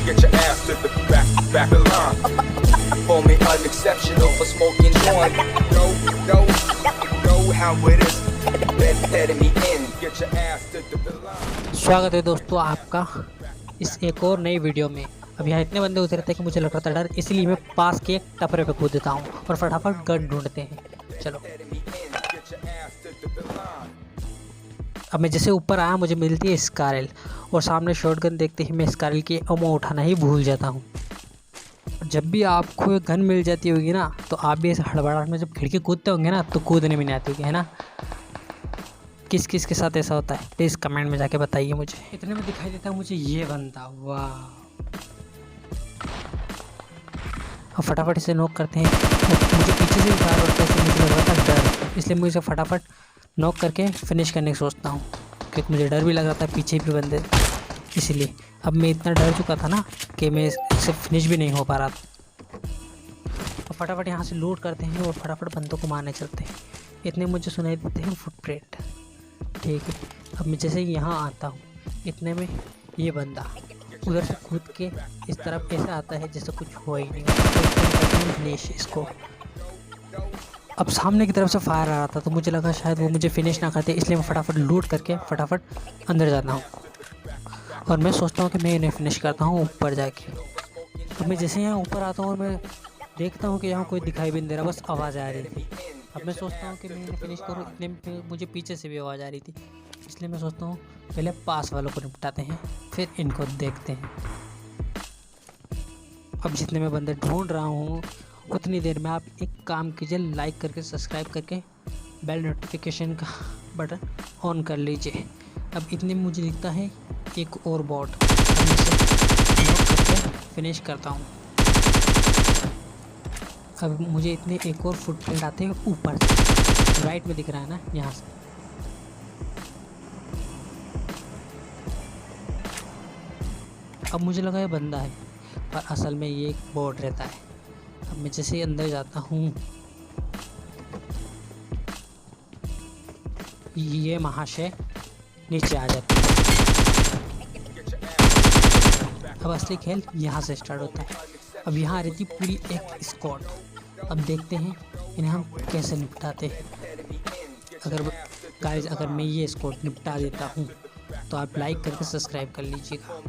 get your ass to the back of line. Call me unexceptional for smoking joint. Know how it is. Letting me in. Get your ass to the line. स्वागत है दोस्तों आपका इस एक और नई video में। अब यहाँ इतने बंदे उतरे थे कि मुझे लग रहा था डर, इसलिए मैं पास के एक टपरे पे कूद देता हूँ और फटाफट गन ढूंढते हैं। चलो अब मैं जैसे ऊपर आया मुझे मिलती है स्कारल और सामने शॉटगन देखते ही मैं स्कारल की अमो उठाना ही भूल जाता हूँ। जब भी आपको एक गन मिल जाती होगी ना तो आप भी ऐसे हड़बड़ाहट में जब खिड़की कूदते होंगे ना तो कूदने में नहीं आती होगी, है ना। किस किस के साथ ऐसा होता है प्लीज़ कमेंट में जाके बताइए मुझे। इतने में दिखाई देता है मुझे ये बंदा, वाह। अब फटाफट इसे नॉक करते हैं। मुझे पीछे से भी फायर होता है इसलिए मुझे लग रहा था डर, इसलिए मुझे फटाफट नॉक करके फिनिश करने की सोचता हूँ क्योंकि मुझे डर भी लग रहा था पीछे भी बंदे, इसलिए अब मैं इतना डर चुका था ना कि मैं इससे फिनिश भी नहीं हो पा रहा था। अब फटाफट यहाँ से लूट करते हैं और फटाफट बंदों को मारने चलते हैं। इतने मुझे सुनाई देते हैं फुटप्रिंट, ठीक है। अब मैं जैसे यहाँ आता हूँ इतने में ये बंदा उधर से कूद के इस तरफ ऐसा आता है जैसे कुछ हुआ ही नहीं, तो फिनिश इसको। अब सामने की तरफ से फायर आ रहा था तो मुझे लगा शायद वो मुझे फिनिश ना करते, इसलिए मैं फटाफट लूट करके फटाफट अंदर जाता हूँ और मैं सोचता हूँ कि मैं इन्हें फिनिश करता हूँ ऊपर जाके। अब मैं जैसे यहाँ ऊपर आता हूँ और मैं देखता हूँ कि यहाँ कोई दिखाई भी नहीं दे रहा, बस आवाज़ आ रही थी। अब मैं सोचता हूँ कि मैं इन्हें फिनिश करूँ, इतने में मुझे पीछे से भी आवाज़ आ रही थी, इसलिए मैं सोचता हूँ पहले पास वालों को निपटाते हैं फिर इनको देखते हैं। अब जितने मैं बंदे ढूंढ रहा हूँ उतनी देर में आप एक काम कीजिए, लाइक करके सब्सक्राइब करके बेल नोटिफिकेशन का बटन ऑन कर लीजिए। अब इतने में मुझे दिखता है एक और बॉट, अब इसे नॉक करके फिनिश करता हूँ। अब मुझे इतने एक और फुटप्रिंट आते हैं ऊपर से, राइट में दिख रहा है ना यहाँ से। अब मुझे लगा ये बंदा है पर असल में ये एक बॉट रहता है। अब मैं जैसे ही अंदर जाता हूँ ये महाशय नीचे आ जाता है। अब असली खेल यहाँ से स्टार्ट होता है। अब यहाँ आ रही थी पूरी एक स्क्वाड, अब देखते हैं इन्हें हम कैसे निपटाते हैं। अगर मैं ये स्क्वाड निपटा देता हूँ तो आप लाइक करके सब्सक्राइब कर लीजिएगा।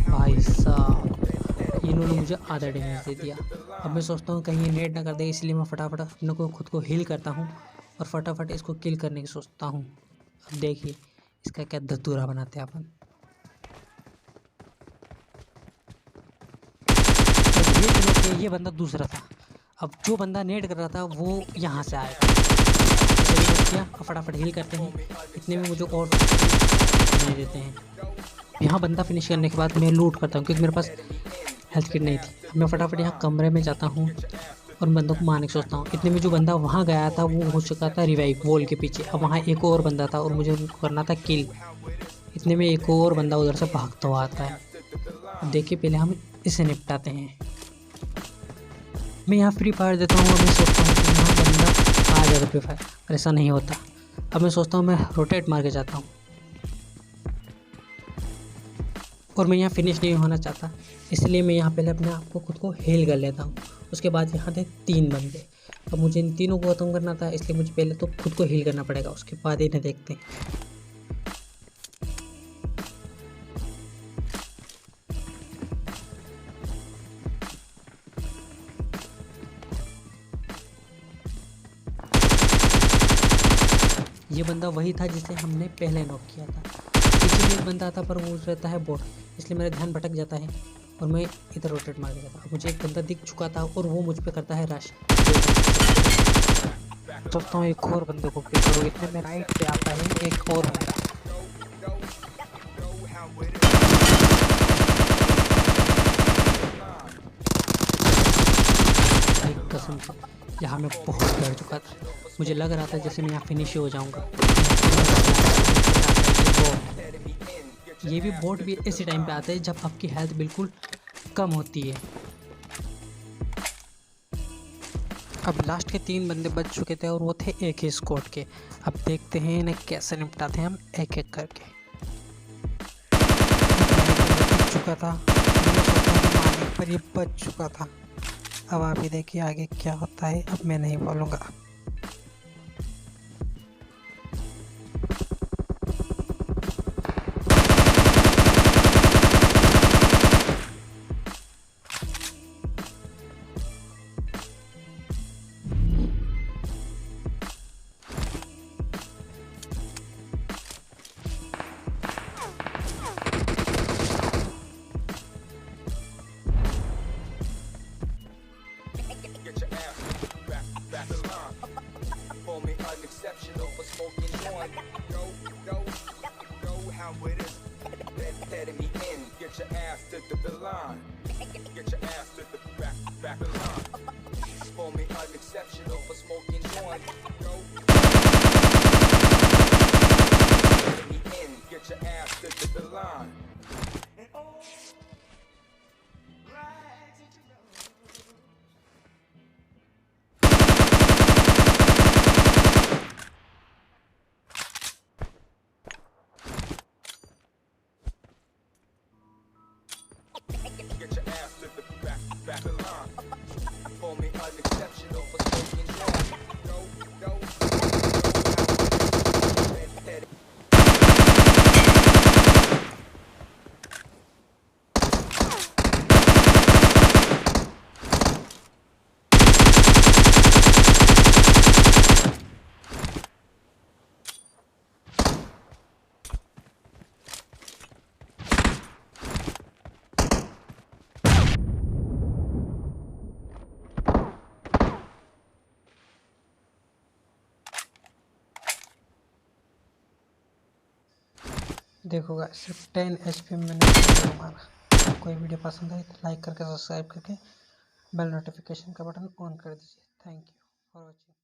भाई साहब इन्होंने मुझे आधा डैमेज दे दिया। अब मैं सोचता हूँ कहीं ये नेट ना कर दे, इसलिए मैं फटाफट अपने को खुद को हील करता हूँ और फटाफट इसको किल करने की सोचता हूँ। अब देखिए इसका क्या धतूरा बनाते हैं अपन। ये बंदा दूसरा था, अब जो बंदा नेट कर रहा था वो यहाँ से आएगा, किया फटाफट हील करते हैं। इतने में मुझे और दे देते हैं। यहाँ बंदा फिनिश करने के बाद मैं लूट करता हूँ क्योंकि मेरे पास हेल्थ किट नहीं थी। अब मैं फटाफट यहाँ कमरे में जाता हूँ और बंदों को मारने की सोचता हूँ। इतने में जो बंदा वहाँ गया था वो हो चुका था रिवाइव वॉल के पीछे। अब वहाँ एक और बंदा था और मुझे उनको करना था किल। इतने में एक और बंदा उधर से भागता हुआ आता है। अब देखिए पहले हम इसे निपटाते हैं। मैं यहाँ फ्री फायर देता हूँ और मैं सोचता हूँ कि यहाँ बंदा आ जाएगा फ्री फायर, पर ऐसा नहीं होता। अब मैं सोचता हूँ मैं रोटेट मार के जाता हूँ और मैं यहाँ फिनिश नहीं होना चाहता, इसलिए मैं यहाँ पहले अपने आप को खुद को हील कर लेता हूँ। उसके बाद यहाँ थे 3 बंदे, अब मुझे इन तीनों को ख़त्म करना था, इसलिए मुझे पहले तो खुद को हील करना पड़ेगा, उसके बाद इन्हें देखते हैं। ये बंदा वही था जिसे हमने पहले नॉक किया था। पीछे भी एक बंदा आता पर वो रहता है बॉट, इसलिए मेरा ध्यान भटक जाता है और मैं इधर रोटेट मार देता था। मुझे एक बंदा दिख चुका था और वो मुझ पे करता है रश। सोचता हूँ एक और बंदे को किल करूँ, इतने में राइट पे आता है एक और बंदा। कसम से यहाँ मैं बहुत डर चुका था, मुझे लग रहा था जैसे मैं यहाँ फिनिश हो जाऊँगा। ये भी बोट भी इसी टाइम पे आते हैं जब आपकी हेल्थ बिल्कुल कम होती है। अब लास्ट के 3 बंदे बच चुके थे और वो थे एक ही स्क्वाड के। अब देखते हैं इन्हें कैसे निपटाते हैं हम एक एक करके। चुका था, मैंने सोचा था मारने पर ये बच चुका था। अब आप ही देखिए आगे क्या होता है, अब मैं नहीं बोलूँगा। Get your ass back in line. Call me unexceptional for smoking joint. Go, how it is. Letting me in. Get your ass to the line. Get your ass to the back in line. Call me unexceptional for smoking joint. Go. Letting me in. Get your ass to the line. Get your ass to the back in line. Call me unexceptional for smoking joint. Go, देखो guys, सिर्फ 10 HP में मैंने video मारा। कोई video पसंद आई तो like करके subscribe करके बेल नोटिफिकेशन का बटन ऑन कर दीजिए। Thank you for watching.